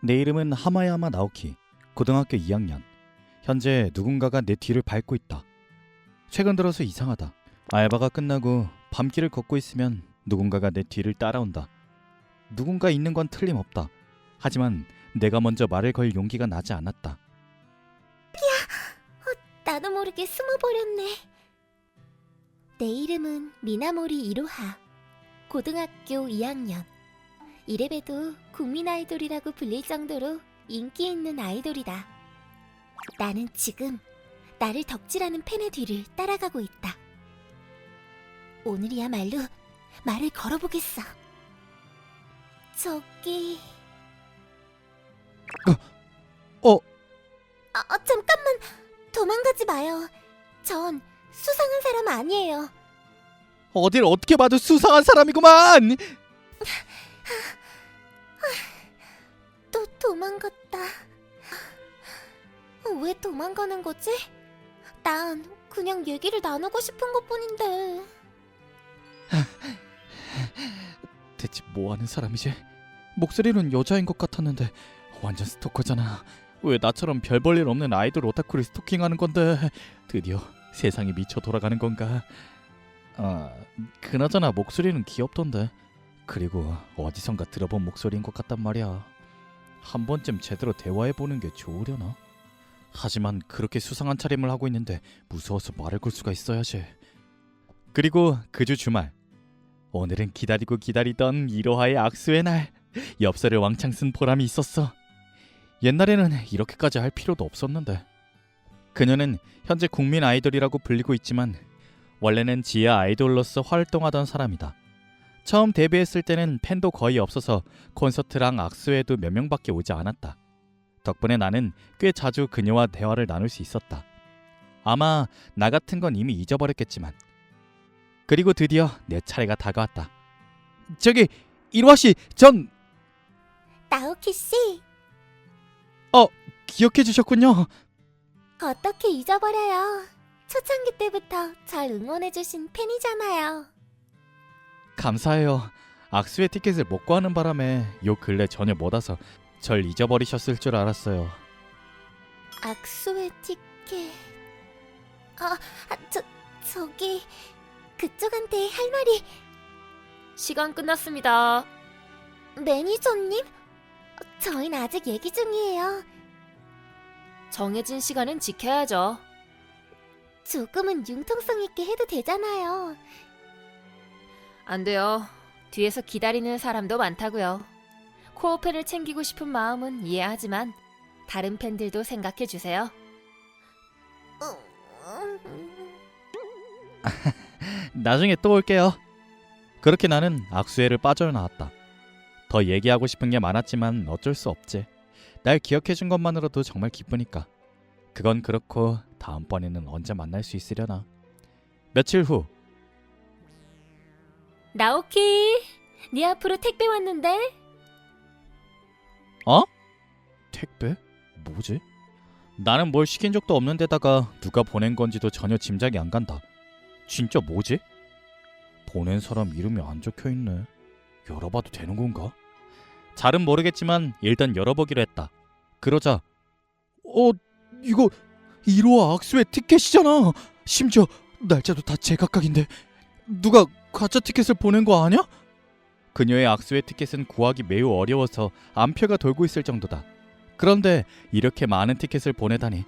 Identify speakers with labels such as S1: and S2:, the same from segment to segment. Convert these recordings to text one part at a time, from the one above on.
S1: 내 이름은 하마야마 나오키, 고등학교 2학년. 현재 누군가가 내 뒤를 밟고 있다. 최근 들어서 이상하다. 알바가 끝나고 밤길을 걷고 있으면 누군가가 내 뒤를 따라온다. 누군가 있는 건 틀림없다. 하지만 내가 먼저 말을 걸 용기가 나지 않았다.
S2: 나도 모르게 숨어버렸네. 내 이름은 미나모리 이로하. 고등학교 2학년. 이래봬도 국민 아이돌이라고 불릴 정도로 인기 있는 아이돌이다. 나는 지금 나를 덕질하는 팬의 뒤를 따라가고 있다. 오늘이야말로 말을 걸어보겠어. 저기... 잠깐만! 도망가지 마요. 전 수상한 사람 아니에요.
S1: 어딜 어떻게 봐도 수상한 사람이구만!
S2: 또 도망갔다. 왜 도망가는 거지? 난 그냥 얘기를 나누고 싶은 것뿐인데.
S1: 대체 뭐하는 사람이지? 목소리는 여자인 것 같았는데 완전 스토커잖아. 왜 나처럼 별 볼 일 없는 아이돌 오타쿠를 스토킹하는 건데 드디어 세상이 미쳐 돌아가는 건가? 그나저나 목소리는 귀엽던데. 그리고 어디선가 들어본 목소리인 것 같단 말이야. 한 번쯤 제대로 대화해보는 게 좋으려나? 하지만 그렇게 수상한 차림을 하고 있는데 무서워서 말을 걸 수가 있어야지. 그리고 그 주 주말, 오늘은 기다리고 기다리던 이로하의 악수의 날. 엽서를 왕창 쓴 보람이 있었어. 옛날에는 이렇게까지 할 필요도 없었는데. 그녀는 현재 국민 아이돌이라고 불리고 있지만 원래는 지하 아이돌로서 활동하던 사람이다. 처음 데뷔했을 때는 팬도 거의 없어서 콘서트랑 악수회도 몇 명밖에 오지 않았다. 덕분에 나는 꽤 자주 그녀와 대화를 나눌 수 있었다. 아마 나 같은 건 이미 잊어버렸겠지만. 그리고 드디어 내 차례가 다가왔다. 저기 이로하씨, 전...
S2: 나오키씨,
S1: 기억해 주셨군요.
S2: 어떻게 잊어버려요. 초창기 때부터 절 응원해주신 팬이잖아요.
S1: 감사해요. 악수회 티켓을 못 구하는 바람에 요 근래 전혀 못 와서 절 잊어버리셨을 줄 알았어요.
S2: 악수회 티켓... 저기... 그쪽한테 할 말이...
S3: 시간 끝났습니다.
S2: 매니저님? 저희는 아직 얘기 중이에요.
S3: 정해진 시간은 지켜야죠.
S2: 조금은 융통성 있게 해도 되잖아요.
S3: 안 돼요. 뒤에서 기다리는 사람도 많다고요. 코어 팬을 챙기고 싶은 마음은 이해하지만 다른 팬들도 생각해 주세요.
S1: 나중에 또 올게요. 그렇게 나는 악수회를 빠져나왔다. 더 얘기하고 싶은 게 많았지만 어쩔 수 없지. 날 기억해준 것만으로도 정말 기쁘니까. 그건 그렇고 다음번에는 언제 만날 수 있으려나. 며칠 후.
S3: 나오키, 네 앞으로 택배 왔는데?
S1: 택배? 뭐지? 나는 뭘 시킨 적도 없는 데다가 누가 보낸 건지도 전혀 짐작이 안 간다. 진짜 뭐지? 보낸 사람 이름이 안 적혀있네. 열어봐도 되는 건가? 잘은 모르겠지만 일단 열어보기로 했다. 그러자 이거 이로하 악수회 티켓이잖아. 심지어 날짜도 다 제각각인데 누가 가짜 티켓을 보낸 거 아냐? 그녀의 악수회 티켓은 구하기 매우 어려워서 암표가 돌고 있을 정도다. 그런데 이렇게 많은 티켓을 보내다니.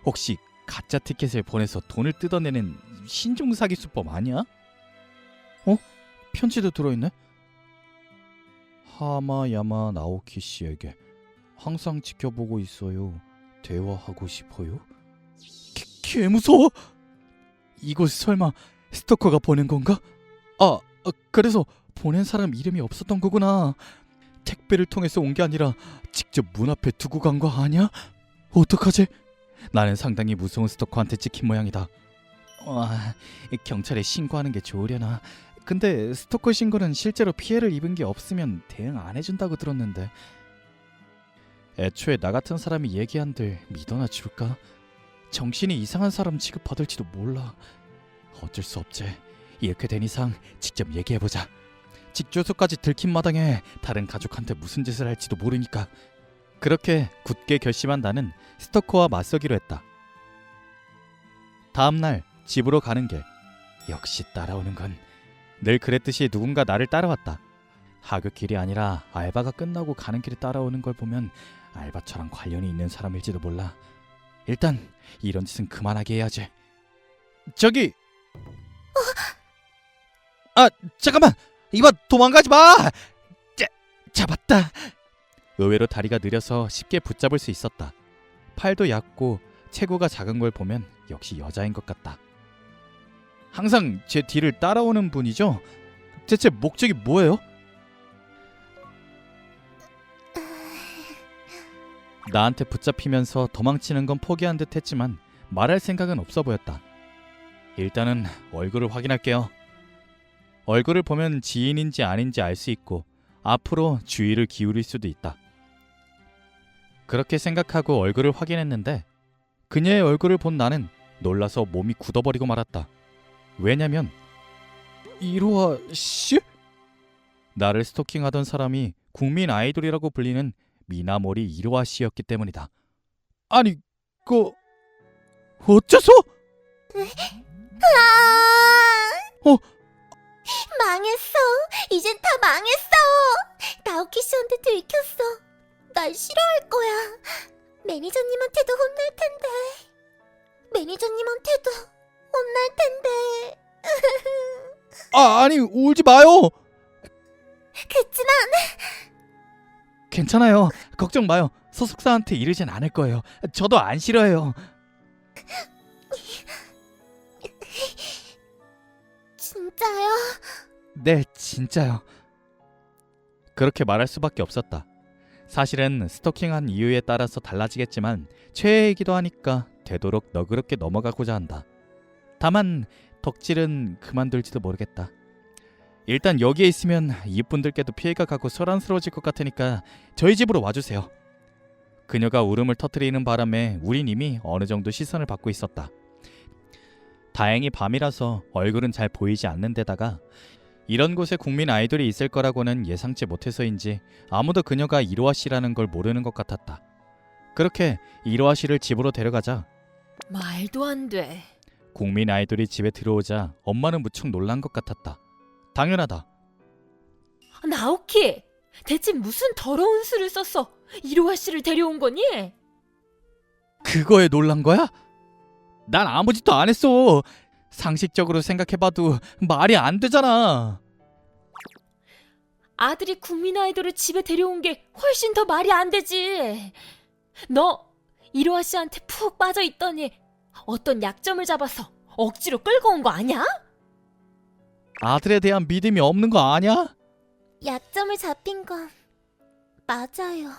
S1: 혹시 가짜 티켓을 보내서 돈을 뜯어내는 신종 사기 수법 아니야? 편지도 들어있네. 하마야마 나오키 씨에게 항상 지켜보고 있어요. 대화하고 싶어요. 개 무서워. 이거 설마 스토커가 보낸 건가? 그래서 보낸 사람 이름이 없었던 거구나. 택배를 통해서 온 게 아니라 직접 문 앞에 두고 간 거 아니야? 어떡하지? 나는 상당히 무서운 스토커한테 찍힌 모양이다. 경찰에 신고하는 게 좋으려나. 근데 스토커 신고는 실제로 피해를 입은 게 없으면 대응 안 해준다고 들었는데. 애초에 나 같은 사람이 얘기한들 믿어나 줄까? 정신이 이상한 사람 취급받을지도 몰라. 어쩔 수 없지. 이렇게 된 이상 직접 얘기해보자. 집 주소까지 들킨 마당에 다른 가족한테 무슨 짓을 할지도 모르니까. 그렇게 굳게 결심한 나는 스토커와 맞서기로 했다. 다음 날 집으로 가는 길, 역시 따라오는 건 늘 그랬듯이 누군가 나를 따라왔다. 하굣길이 아니라 알바가 끝나고 가는 길에 따라오는 걸 보면 알바처럼 관련이 있는 사람일지도 몰라. 일단 이런 짓은 그만하게 해야지. 저기! 잠깐만! 이봐, 도망가지 마! 잡았다. 의외로 다리가 느려서 쉽게 붙잡을 수 있었다. 팔도 얇고 체구가 작은 걸 보면 역시 여자인 것 같다. 항상 제 뒤를 따라오는 분이죠? 대체 목적이 뭐예요? 나한테 붙잡히면서 도망치는 건 포기한 듯 했지만 말할 생각은 없어 보였다. 일단은 얼굴을 확인할게요. 얼굴을 보면 지인인지 아닌지 알 수 있고 앞으로 주의를 기울일 수도 있다. 그렇게 생각하고 얼굴을 확인했는데 그녀의 얼굴을 본 나는 놀라서 몸이 굳어버리고 말았다. 왜냐면 이로하 씨? 나를 스토킹하던 사람이 국민 아이돌이라고 불리는 미나모리 이로하 씨였기 때문이다. 아니, 어째서? 어?
S2: 망했어. 이젠 다 망했어. 나오키 씨한테 들켰어. 날 싫어할 거야. 매니저님한테도 혼날 텐데. 매니저님한테도 혼날 텐데.
S1: 아니, 울지 마요.
S2: 그치만
S1: 괜찮아요. 걱정 마요. 소속사한테 이르진 않을 거예요. 저도 안 싫어해요.
S2: 진짜요?
S1: 네, 진짜요. 그렇게 말할 수밖에 없었다. 사실은 스토킹한 이유에 따라서 달라지겠지만 최애이기도 하니까 되도록 너그럽게 넘어가고자 한다. 다만 덕질은 그만둘지도 모르겠다. 일단 여기에 있으면 이분들께도 피해가 가고 소란스러워질 것 같으니까 저희 집으로 와주세요. 그녀가 울음을 터뜨리는 바람에 우린 이미 어느 정도 시선을 받고 있었다. 다행히 밤이라서 얼굴은 잘 보이지 않는 데다가 이런 곳에 국민 아이돌이 있을 거라고는 예상치 못해서인지 아무도 그녀가 이로하 씨라는 걸 모르는 것 같았다. 그렇게 이로하 씨를 집으로 데려가자
S3: 말도 안 돼.
S1: 국민 아이돌이 집에 들어오자 엄마는 무척 놀란 것 같았다. 당연하다.
S3: 나오키, 대체 무슨 더러운 수를 썼어? 이로하 씨를 데려온 거니?
S1: 그거에 놀란 거야? 난 아무 짓도 안 했어. 상식적으로 생각해봐도 말이 안 되잖아.
S3: 아들이 국민 아이돌을 집에 데려온 게 훨씬 더 말이 안 되지. 너 이로하 씨한테 푹 빠져 있더니 어떤 약점을 잡아서 억지로 끌고 온 거 아니야?
S1: 아들에 대한 믿음이 없는 거 아냐?
S2: 약점을 잡힌 건 맞아요.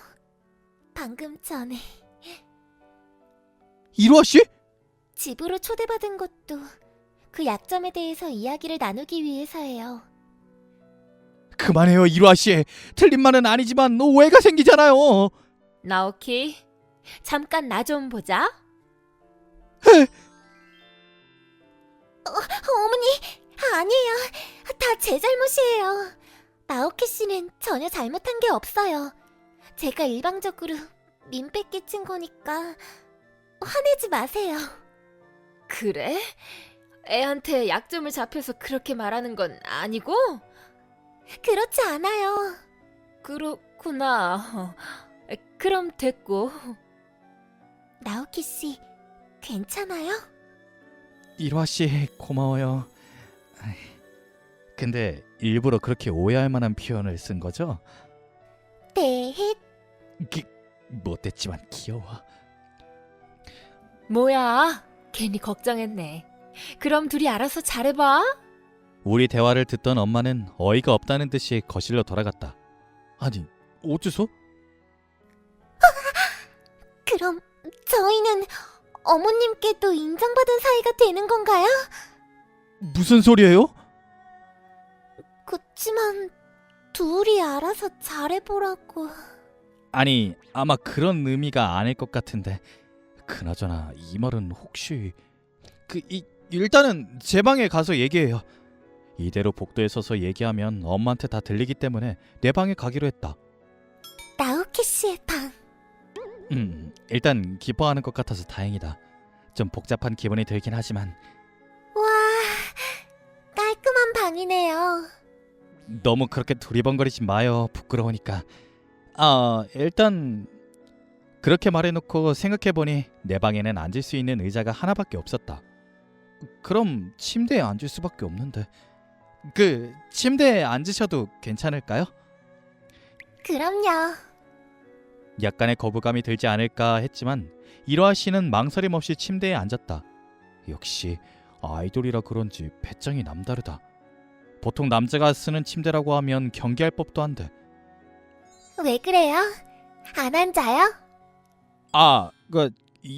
S2: 방금 전에
S1: 이로하 씨?
S2: 집으로 초대받은 것도 그 약점에 대해서 이야기를 나누기 위해서예요.
S1: 그만해요, 이로하 씨. 틀린 말은 아니지만 오해가 생기잖아요.
S3: 나오키, 잠깐 나 좀 보자.
S2: 어머니, 아니에요. 다 제 잘못이에요. 나오키 씨는 전혀 잘못한 게 없어요. 제가 일방적으로 민폐 끼친 거니까 화내지 마세요.
S3: 그래? 애한테 약점을 잡혀서 그렇게 말하는 건 아니고?
S2: 그렇지 않아요.
S3: 그렇구나. 그럼 됐고.
S2: 나오키 씨, 괜찮아요?
S1: 이로하 씨, 고마워요. 근데 일부러 그렇게 오해할 만한 표현을 쓴 거죠?
S2: 네,
S1: 못됐지만 귀여워.
S3: 뭐야? 괜히 걱정했네. 그럼 둘이 알아서 잘해봐.
S1: 우리 대화를 듣던 엄마는 어이가 없다는 듯이 거실로 돌아갔다. 아니, 어째서?
S2: 그럼 저희는 어머님께도 인정받은 사이가 되는 건가요?
S1: 무슨 소리예요?
S2: 그치만 둘이 알아서 잘해보라고.
S1: 아니, 아마 그런 의미가 아닐 것 같은데. 그나저나 이 말은 혹시 일단은 제 방에 가서 얘기해요. 이대로 복도에 서서 얘기하면 엄마한테 다 들리기 때문에 내 방에 가기로 했다.
S2: 나오키 씨의 방.
S1: 일단 기뻐하는 것 같아서 다행이다. 좀 복잡한 기분이 들긴 하지만
S2: 와, 깔끔한 방이네요.
S1: 너무 그렇게 두리번거리지 마요. 부끄러우니까. 일단 그렇게 말해놓고 생각해보니 내 방에는 앉을 수 있는 의자가 하나밖에 없었다. 그럼 침대에 앉을 수밖에 없는데 침대에 앉으셔도 괜찮을까요?
S2: 그럼요.
S1: 약간의 거부감이 들지 않을까 했지만 이로하 씨는 망설임 없이 침대에 앉았다. 역시 아이돌이라 그런지 배짱이 남다르다. 보통 남자가 쓰는 침대라고 하면 경계할 법도 한데.
S2: 왜 그래요? 안 앉아요?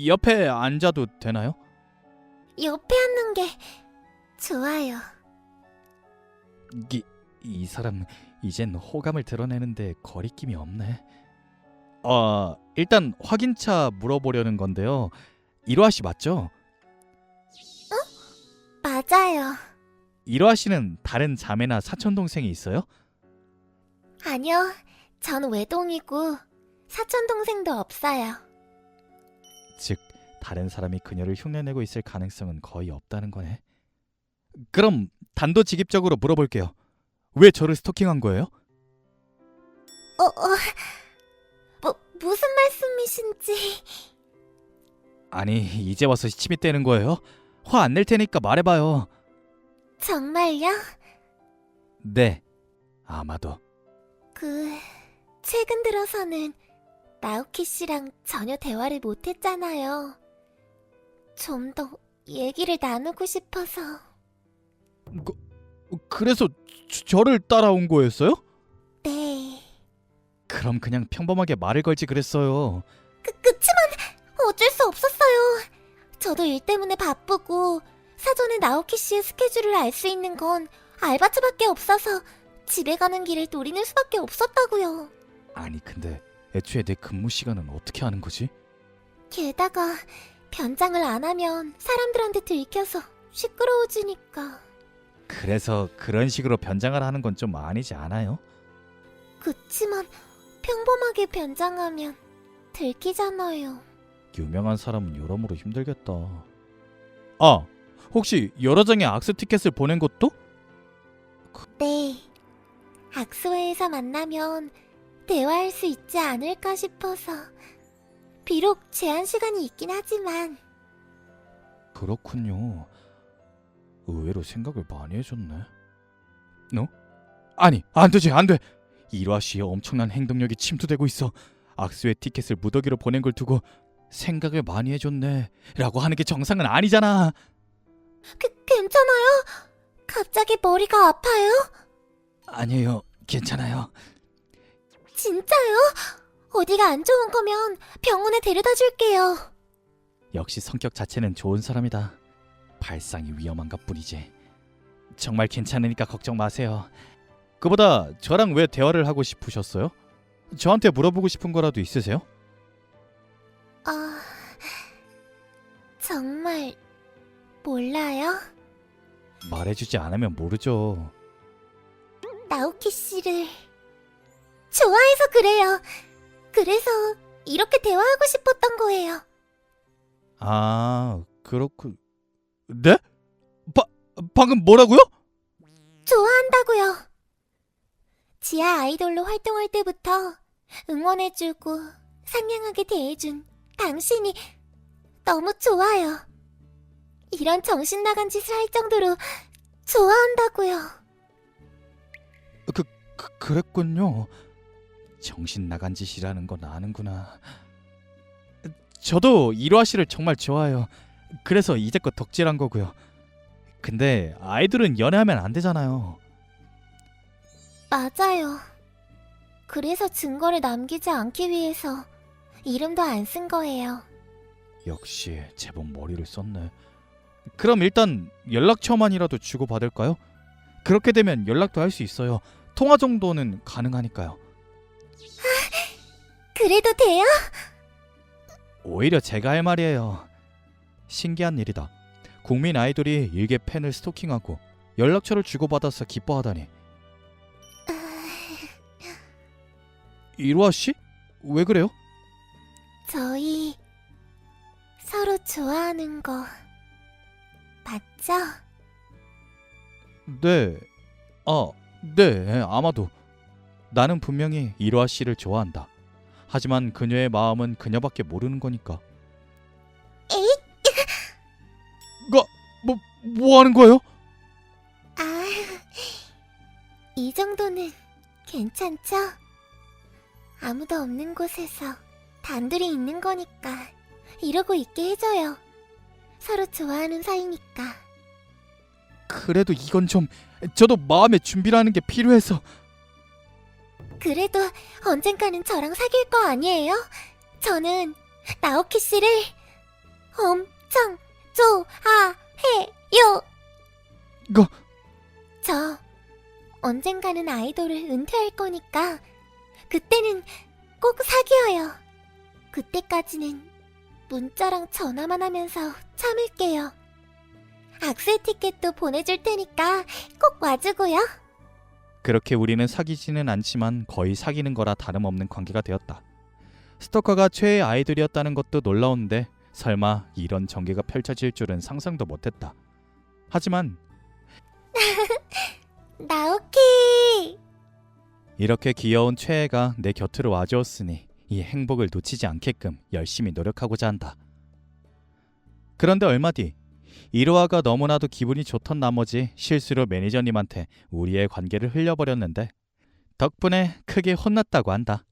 S1: 옆에 앉아도 되나요?
S2: 옆에 앉는 게 좋아요.
S1: 이 사람 이젠 호감을 드러내는데 거리낌이 없네. 일단 확인차 물어보려는 건데요. 이로하 씨 맞죠?
S2: 맞아요.
S1: 이로하 씨는 다른 자매나 사촌 동생이 있어요?
S2: 아니요, 전 외동이고 사촌 동생도 없어요.
S1: 즉 다른 사람이 그녀를 흉내내고 있을 가능성은 거의 없다는 거네. 그럼 단도직입적으로 물어볼게요. 왜 저를 스토킹한 거예요?
S2: 무슨 말씀이신지.
S1: 아니 이제 와서 시침이 떼는 거예요? 화 안 낼 테니까 말해봐요.
S2: 정말요?
S1: 네, 아마도.
S2: 최근 들어서는 나오키 씨랑 전혀 대화를 못했잖아요. 좀 더 얘기를 나누고 싶어서.
S1: 그래서 저를 따라온 거였어요?
S2: 네.
S1: 그럼 그냥 평범하게 말을 걸지 그랬어요.
S2: 그치만 어쩔 수 없었어요. 저도 일 때문에 바쁘고 사전에 나오키 씨의 스케줄을 알 수 있는 건 알바츠밖에 없어서 집에 가는 길을 노리는 수밖에 없었다고요.
S1: 아니 근데 애초에 내 근무 시간은 어떻게 하는 거지?
S2: 게다가 변장을 안 하면 사람들한테 들켜서 시끄러워지니까.
S1: 그래서 그런 식으로 변장을 하는 건 좀 아니지 않아요?
S2: 그치만 평범하게 변장하면 들키잖아요.
S1: 유명한 사람은 여러모로 힘들겠다. 혹시 여러 장의 악수 티켓을 보낸 것도?
S2: 네. 악수회에서 만나면 대화할 수 있지 않을까 싶어서. 비록 제한 시간이 있긴 하지만.
S1: 그렇군요. 의외로 생각을 많이 해줬네. 너? 아니, 안 되지, 안 돼. 이로하 씨의 엄청난 행동력이 침투되고 있어. 악수회 티켓을 무더기로 보낸 걸 두고 생각을 많이 해줬네 라고 하는 게 정상은 아니잖아.
S2: 괜찮아요? 갑자기 머리가 아파요?
S1: 아니에요, 괜찮아요.
S2: 진짜요? 어디가 안 좋은 거면 병원에 데려다 줄게요.
S1: 역시 성격 자체는 좋은 사람이다. 발상이 위험한 것뿐이지. 정말 괜찮으니까 걱정 마세요. 그보다 저랑 왜 대화를 하고 싶으셨어요? 저한테 물어보고 싶은 거라도 있으세요?
S2: 정말 몰라요?
S1: 말해주지 않으면 모르죠.
S2: 나오키 씨를 좋아해서 그래요. 그래서 이렇게 대화하고 싶었던 거예요.
S1: 그렇군. 네? 방금 뭐라고요?
S2: 좋아한다고요. 지하 아이돌로 활동할 때부터 응원해주고 상냥하게 대해준 당신이 너무 좋아요. 이런 정신 나간 짓을 할 정도로 좋아한다고요.
S1: 그랬군요. 정신 나간 짓이라는 건 아는구나. 저도 이로하 씨를 정말 좋아해요. 그래서 이제껏 덕질한 거고요. 근데 아이돌은 연애하면 안 되잖아요.
S2: 맞아요. 그래서 증거를 남기지 않기 위해서 이름도 안 쓴 거예요.
S1: 역시 제법 머리를 썼네. 그럼 일단 연락처만이라도 주고받을까요? 그렇게 되면 연락도 할 수 있어요. 통화 정도는 가능하니까요.
S2: 그래도 돼요?
S1: 오히려 제가 할 말이에요. 신기한 일이다. 국민 아이돌이 일개 팬을 스토킹하고 연락처를 주고받아서 기뻐하다니. 이로하 씨? 왜 그래요?
S2: 저희 서로 좋아하는 거 맞죠?
S1: 네. 네, 아마도. 나는 분명히 이로하 씨를 좋아한다. 하지만 그녀의 마음은 그녀밖에 모르는 거니까.
S2: 에잇!
S1: 뭐 하는 거예요?
S2: 아, 이 정도는 괜찮죠? 아무도 없는 곳에서 단둘이 있는 거니까 이러고 있게 해줘요. 서로 좋아하는 사이니까.
S1: 그래도 이건 좀 저도 마음의 준비라는 게 필요해서.
S2: 그래도 언젠가는 저랑 사귈 거 아니에요? 저는 나오키 씨를 엄청 좋아해요.
S1: 이거
S2: 저 언젠가는 아이돌을 은퇴할 거니까 그때는 꼭 사귀어요. 그때까지는 문자랑 전화만 하면서 참을게요. 악셀 티켓도 보내줄 테니까 꼭 와주고요.
S1: 그렇게 우리는 사귀지는 않지만 거의 사귀는 거라 다름없는 관계가 되었다. 스토커가 최애 아이돌이었다는 것도 놀라운데 설마 이런 전개가 펼쳐질 줄은 상상도 못했다. 하지만
S2: 나오키!
S1: 이렇게 귀여운 최애가 내 곁으로 와주었으니 이 행복을 놓치지 않게끔 열심히 노력하고자 한다. 그런데 얼마 뒤 이로하가 너무나도 기분이 좋던 나머지 실수로 매니저님한테 우리의 관계를 흘려버렸는데 덕분에 크게 혼났다고 한다.